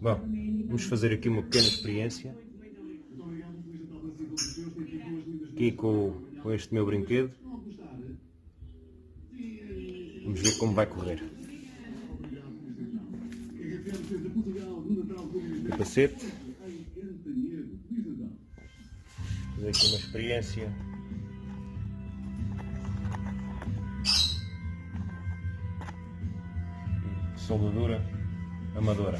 Bom, vamos fazer aqui uma pequena experiência aqui com este meu brinquedo. Vamos ver como vai correr. Capacete. Fazer aqui uma experiência. Soldadura amadora.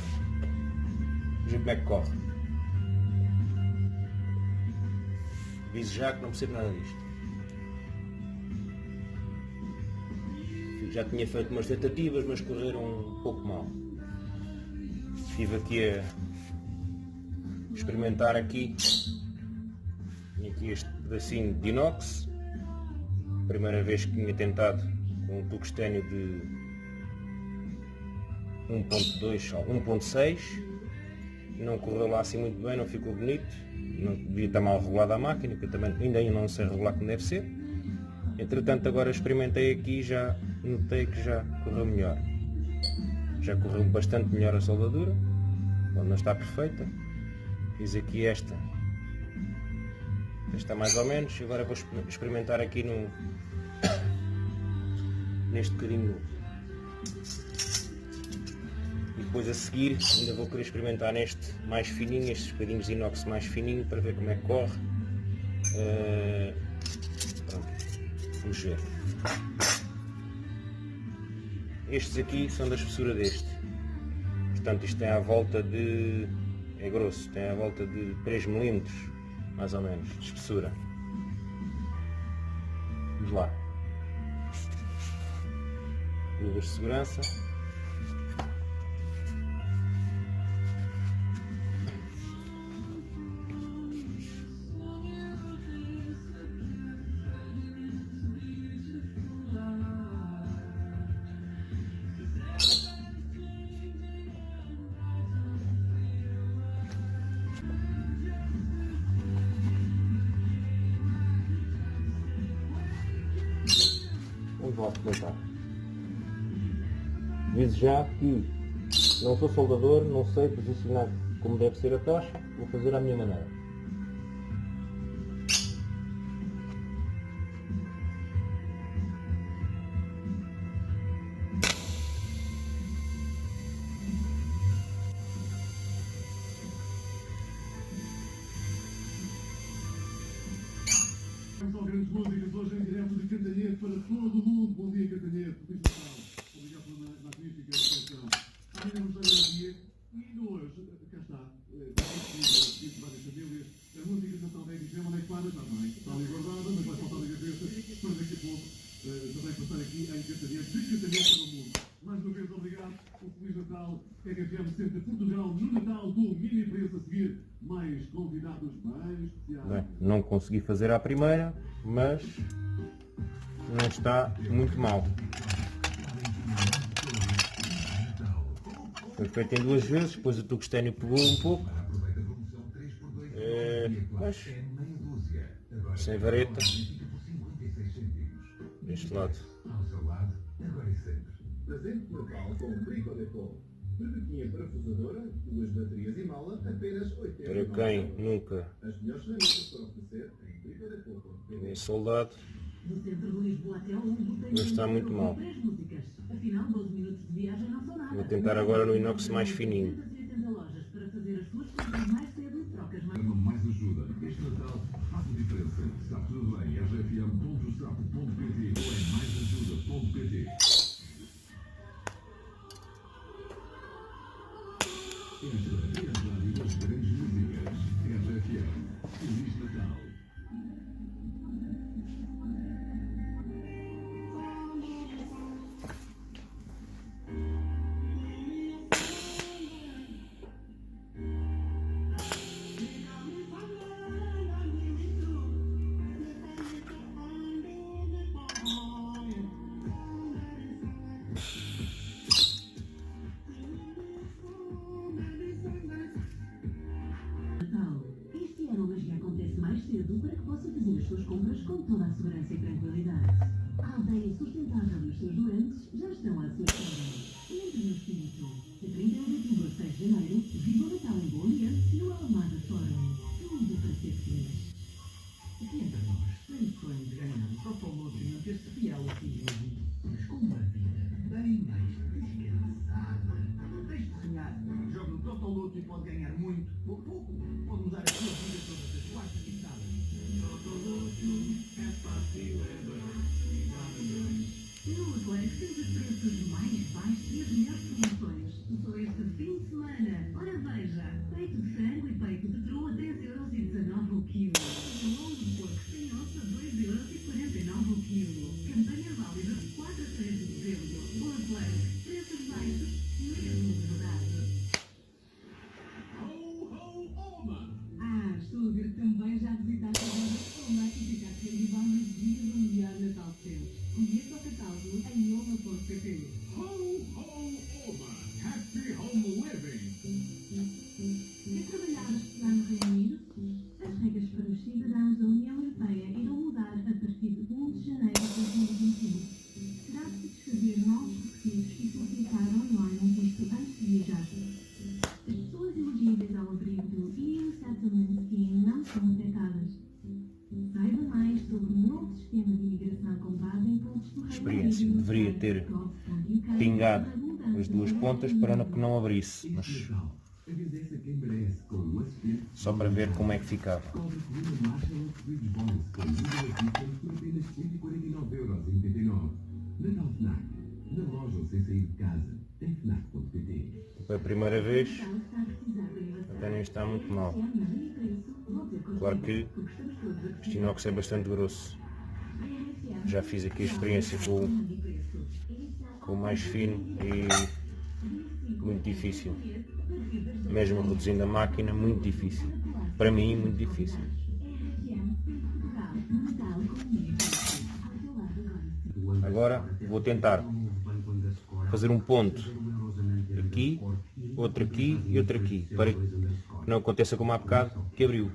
Vamos ver como é que corre. Aviso já que não percebo nada disto. Já tinha feito umas tentativas, mas correram um pouco mal. Estive aqui a experimentar aqui. Tinha aqui este pedacinho de inox. Primeira vez que tinha tentado com um tungstênio de 1.2 ou 1.6. Não correu lá assim muito bem, não ficou bonito. Não devia estar mal regulada a máquina, que eu também ainda não sei regular como deve ser. Entretanto, agora experimentei aqui e já notei que já correu melhor. Já correu bastante melhor a soldadura. Bom, não está perfeita. Fiz aqui esta mais ou menos. Agora vou experimentar aqui neste bocadinho. E depois a seguir ainda vou querer experimentar neste mais fininho, estes bocadinhos de inox mais fininho, para ver como é que corre. Pronto, vamos ver. Estes aqui são da espessura deste. Portanto, isto tem à volta de... é grosso, tem à volta de 3 mm, mais ou menos, de espessura. Vamos lá. Luvas de segurança. Vou aproveitar. Aviso já que não sou soldador, não sei posicionar como deve ser a tocha, vou fazer à minha maneira. Só grandes músicas hoje em direto de Cantanhede para todo o mundo. Bom dia, Cantanhede. Obrigado pela magnífica recepção. Amanhã vamos dar um dia e hoje, cá está, várias famílias. A música de Natal da Edição, onde é que para? Está bem, está ali guardada, mas vai faltar da cabeça. Mas daqui a pouco também passar aqui em Cantanhede, de Cantanhede para o mundo. Mais uma vez, obrigado. Um Feliz Natal. RFM Centro Portugal no Natal do Mini Preço. A seguir, mais convidados bem especiais. Bem, não consegui fazer à primeira, mas não está muito mal. Foi feito em 2 vezes, depois o tungstênio pegou um pouco. Mas sem vareta. Deste lado. Presente de Natal com Brico Decor. Berbequinha parafusadora, 2 baterias e mala, apenas 80. Para quem nunca As melhores ferramentas para oferecer em Brico Decor. é soldado, mas está muito mal. Vou tentar agora no inox mais fininho. Mais ajuda. Este Natal faz a diferença. Está tudo bem. rfm.sapo.pt ou em maisajuda.pt. Esta é a rádio das grandes músicas. RFM. Feliz Natal. as duas pontas para que não abrisse, mas só para ver como é que ficava. Foi a primeira vez, até nem está muito mal. Claro que este inox é bastante grosso. Já fiz aqui a experiência com o mais fino e muito difícil. Mesmo reduzindo a máquina, muito difícil. Para mim, muito difícil. Agora vou tentar fazer um ponto aqui, outro aqui e outro aqui, para que não aconteça como há bocado, que abriu.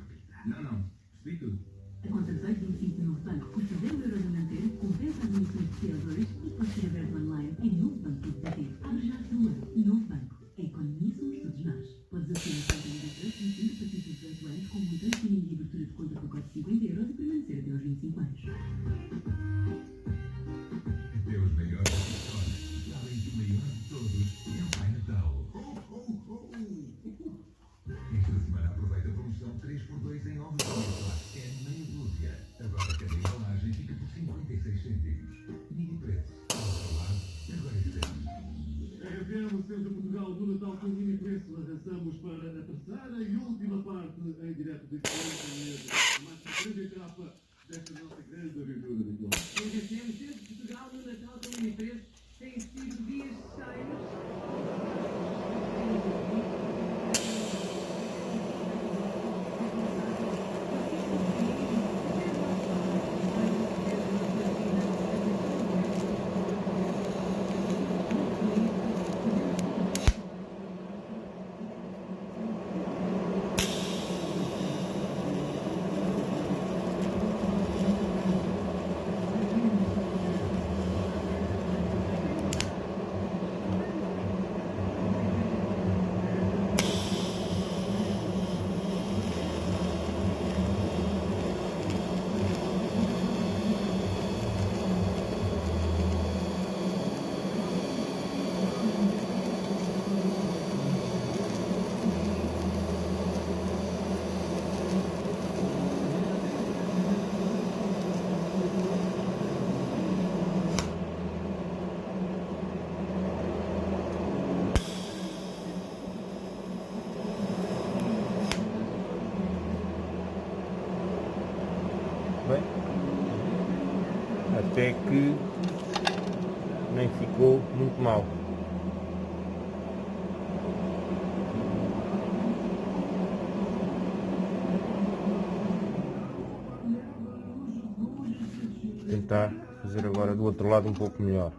A conta 18,25 no novo banco custa 0 € a manter, compensa as emissões de CO2 e pode ser aberto online em novobanco.pt. Abre já a sua. Novo Banco. A economia somos todos nós. Podes aceder a conta de 25 para 18 anos com montante mínimo de abertura de conta por 450 € e permanecer até aos 25 anos. Deus melhor da história. Além do melhor de todos, é o Pai Natal. Esta semana aproveita a promoção 3x2 em ovos de chocolate. É meia dúzia. Agora cada embalagem fica por 56 cêntimos. Mini preço. Ao outro lado, agora estamos. RFM, Centro Portugal do Natal com mini preço. Avançamos para a terceira e última parte em direto de Coimbra. Mais uma grande etapa desta nossa grande aventura de Coimbra. RFM, Centro Portugal do Natal com mini preço. Tem sido dias cheios. Bem, até que nem ficou muito mal. Vou tentar fazer agora do outro lado um pouco melhor.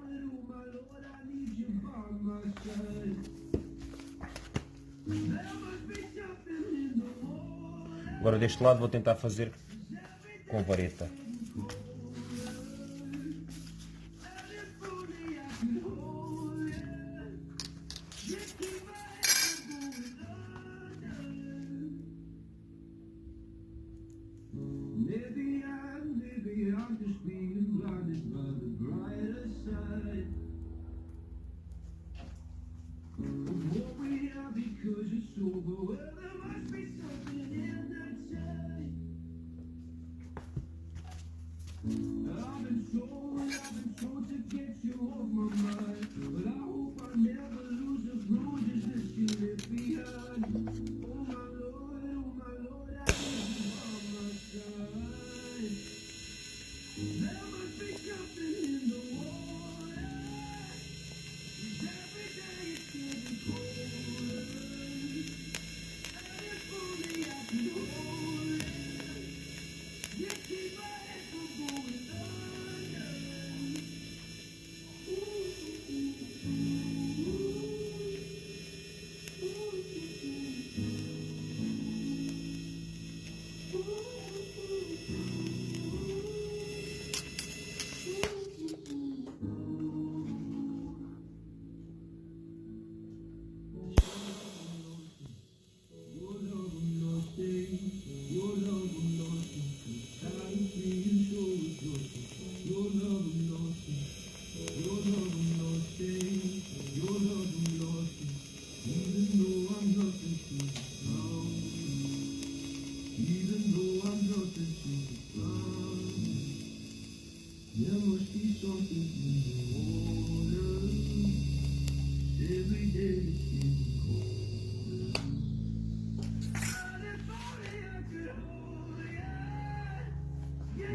Agora deste lado vou tentar fazer com vareta.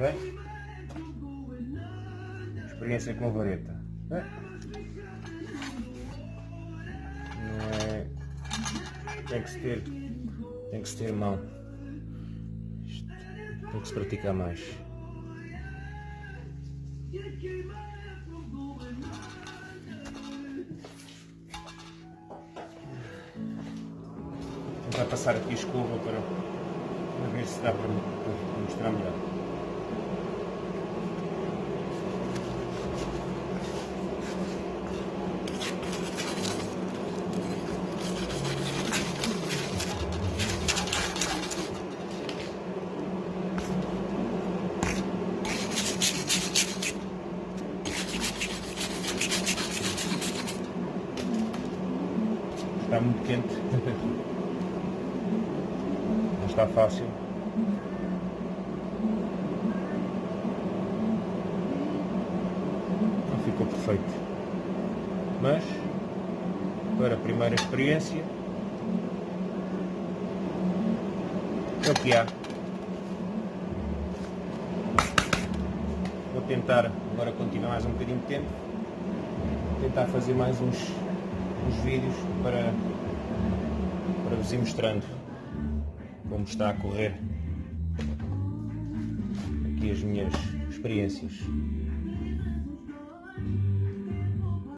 Ok? Experiência com vareta. Não é... Tem que se ter mão. Tem que se praticar mais. Vou tentar passar aqui a escova para ver se dá para mostrar melhor. Está muito quente, não está fácil. Não ficou perfeito, mas para a primeira experiência é o que há. Vou tentar, agora quando tiver mais um bocadinho de tempo, tentar fazer mais uns vídeos para vos ir mostrando como está a correr aqui as minhas experiências.